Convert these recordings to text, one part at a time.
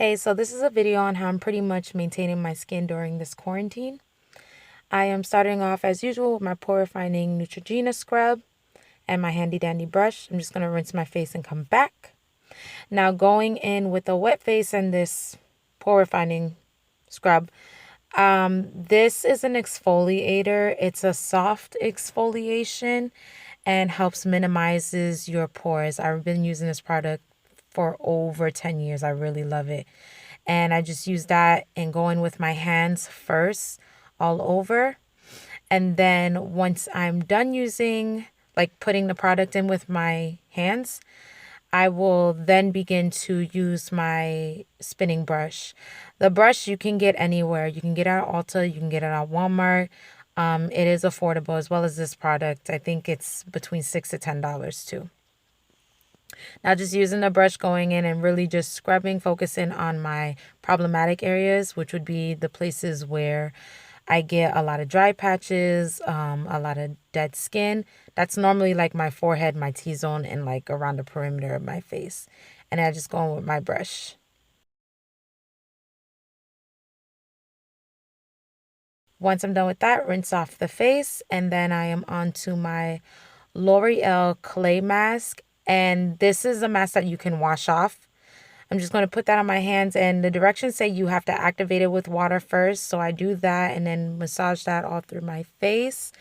Hey, so this is a video on how I'm pretty much maintaining my skin during this quarantine. I am starting off as usual with my pore refining Neutrogena scrub and my handy dandy brush. I'm just going to rinse my face and come back. Now going in with a wet face and this pore refining scrub. This is an exfoliator. It's a soft exfoliation and helps minimizes your pores. I've been using this product for over 10 years. I really love it. And I just use that and go in with my hands first all over. And then once I'm done using, like putting the product in with my hands, I will then begin to use my spinning brush. The brush you can get anywhere. You can get it at Ulta, you can get it at Walmart. It is affordable as well as this product. I think it's between $6 to $10 too. Now just using the brush going in and really just scrubbing, focusing on my problematic areas, which would be the places where I get a lot of dry patches, a lot of dead skin. That's normally like my forehead, my T-zone, and like around the perimeter of my face. And I just go in with my brush. Once I'm done with that, rinse off the face, and then I am on to my L'Oreal clay mask. And this is a mask that you can wash off. I'm just going to put that on my hands, and the directions say you have to activate it with water first. So I do that and then massage that all through my face.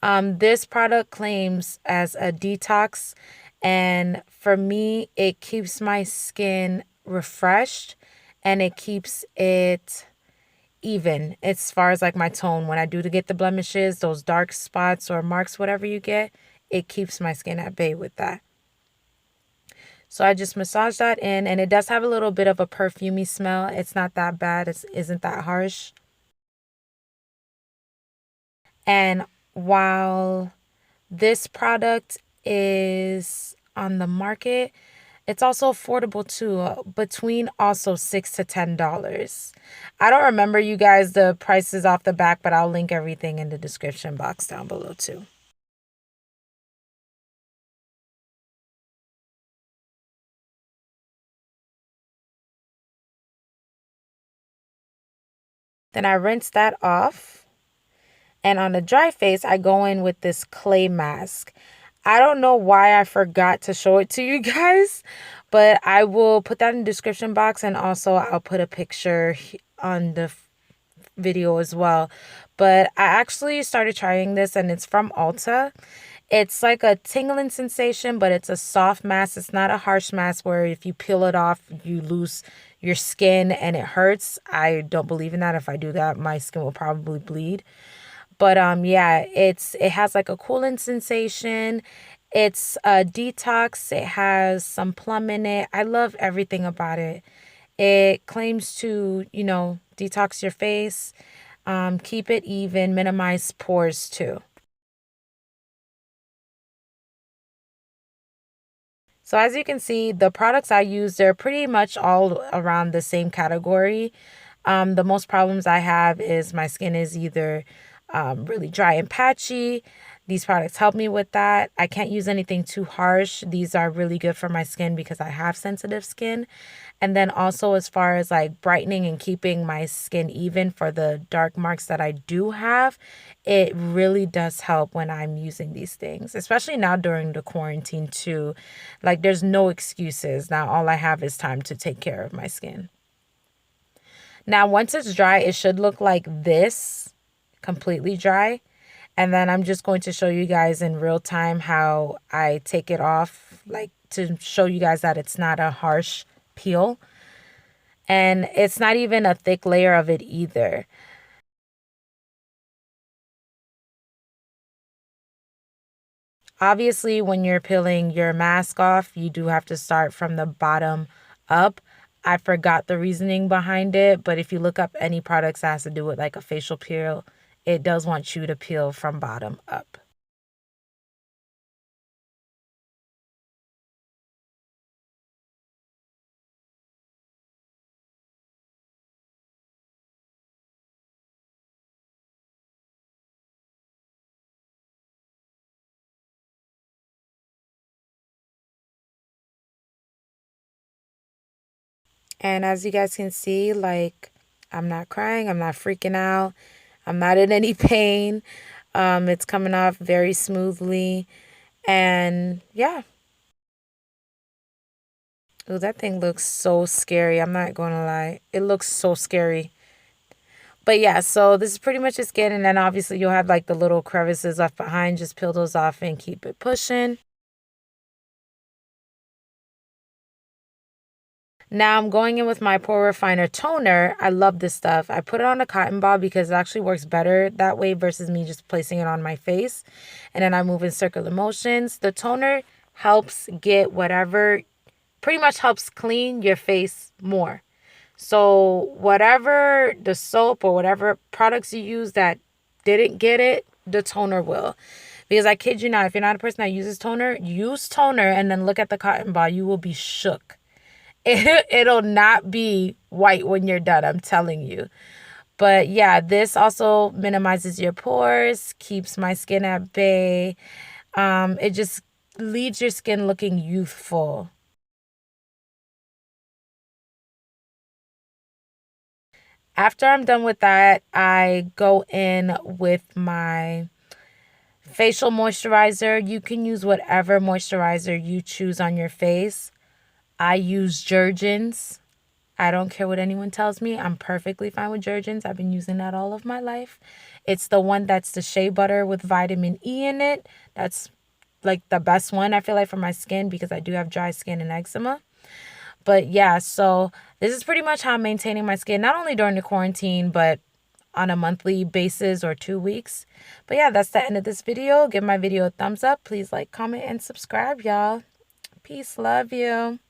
This product claims as a detox, and for me, it keeps my skin refreshed and it keeps it even as far as like my tone. When I do to get the blemishes, those dark spots or marks, whatever you get, it keeps my skin at bay with that. So I just massage that in, and it does have a little bit of a perfumey smell. It's not that bad. It isn't that harsh. And while this product is on the market, it's also affordable too, between also $6 to $10. I don't remember you guys the prices off the back, but I'll link everything in the description box down below too. Then I rinse that off. And on the dry face, I go in with this clay mask. I don't know why I forgot to show it to you guys, but I will put that in the description box, and also I'll put a picture on the video as well. But I actually started trying this, and it's from Ulta. It's like a tingling sensation, but it's a soft mask. It's not a harsh mask where if you peel it off, you lose your skin and it hurts. I don't believe in that. If I do that, my skin will probably bleed. But yeah, it has like a cooling sensation. It's a detox. It has some plum in it. I love everything about it. It claims to, detox your face, keep it even, minimize pores too. So as you can see, the products I use, they're pretty much all around the same category. The most problems I have is my skin is either really dry and patchy. These products help me with that. I can't use anything too harsh. These are really good for my skin because I have sensitive skin. And then also as far as like brightening and keeping my skin even for the dark marks that I do have, it really does help when I'm using these things, especially now during the quarantine too. Like there's no excuses. Now all I have is time to take care of my skin. Now, once it's dry, it should look like this, completely dry. And then I'm just going to show you guys in real time how I take it off, like to show you guys that it's not a harsh peel. And it's not even a thick layer of it either. Obviously, when you're peeling your mask off, you do have to start from the bottom up. I forgot the reasoning behind it, but if you look up any products that has to do with like a facial peel, it does want you to peel from bottom up. And as you guys can see, like, I'm not crying, I'm not freaking out, I'm not in any pain. It's coming off very smoothly. And yeah. Oh, that thing looks so scary. I'm not going to lie. It looks so scary. But yeah, so this is pretty much your skin. And then obviously you'll have like the little crevices left behind. Just peel those off and keep it pushing. Now I'm going in with my Pore Refiner toner. I love this stuff. I put it on a cotton ball because it actually works better that way versus me just placing it on my face. And then I move in circular motions. The toner helps get whatever, pretty much helps clean your face more. So whatever the soap or whatever products you use that didn't get it, the toner will. Because I kid you not, if you're not a person that uses toner, use toner and then look at the cotton ball. You will be shook. It'll not be white when you're done, I'm telling you. But yeah, this also minimizes your pores, keeps my skin at bay. It just leaves your skin looking youthful. After I'm done with that, I go in with my facial moisturizer. You can use whatever moisturizer you choose on your face. I use Jergens. I don't care what anyone tells me. I'm perfectly fine with Jergens. I've been using that all of my life. It's the one that's the shea butter with vitamin E in it. That's like the best one, I feel like, for my skin because I do have dry skin and eczema. But yeah, so this is pretty much how I'm maintaining my skin, not only during the quarantine, but on a monthly basis or 2 weeks. But yeah, that's the end of this video. Give my video a thumbs up. Please like, comment, and subscribe, y'all. Peace. Love you.